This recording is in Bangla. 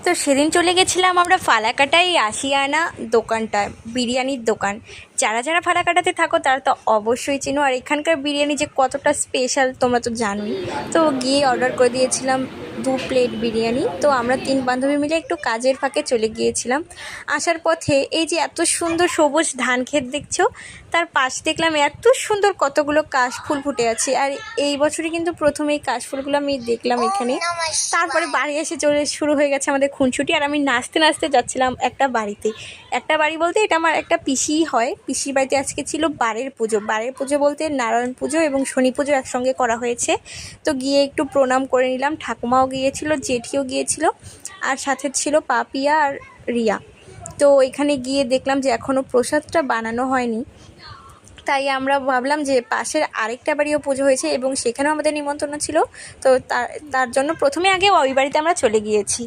তো সেদিন চলে গেছিলাম আমরা ফালাকাটায় আশিয়ানা দোকানটায়, বিরিয়ানির দোকান। যারা যারা ফালাকাটাতে থাকো তারা তো অবশ্যই চেনো, আর এখানকার বিরিয়ানি যে কতটা স্পেশাল তোমরা তো জানোই। তো গিয়ে অর্ডার করে দিয়েছিলাম 2 প্লেট বিরিয়ানি। তো আমরা 3 বান্ধবী মিলে একটু কাজের ফাঁকে চলে গিয়েছিলাম। আসার পথে এই যে এত সুন্দর সবুজ ধান ক্ষেত দেখছো, তার পাশ দেখলাম এত সুন্দর কতগুলো কাশফুল ফুটে আছে। আর এই বছরই কিন্তু প্রথমে এই কাশফুলগুলো আমি দেখলাম এখানে। তারপরে বাড়ি এসে শুরু হয়ে গেছে আমাদের খুনছুটি। আর আমি নাচতে নাচতে যাচ্ছিলাম একটা বাড়িতে। একটা বাড়ি বলতে এটা আমার একটা পিসি হয়, পিসির বাড়িতে আজকে ছিল বারের পুজো। বারের পুজো বলতে নারায়ণ পুজো এবং শনি পুজো একসঙ্গে করা হয়েছে। তো গিয়ে একটু প্রণাম করে নিলাম। ঠাকুমাও গিয়েছিল, জেঠিও গিয়েছিল, আর সাথে ছিল পাপিয়া আর রিয়া। তো এখানে গিয়ে দেখলাম যে এখনও প্রসাদটা বানানো হয়নি, তাই আমরা ভাবলাম যে পাশের আরেকটা বাড়িও পুজো হয়েছে এবং সেখানেও আমাদের নিমন্ত্রণ ছিল। তো তার জন্য প্রথমে আগে ওই বাড়িতে আমরা চলে গিয়েছি।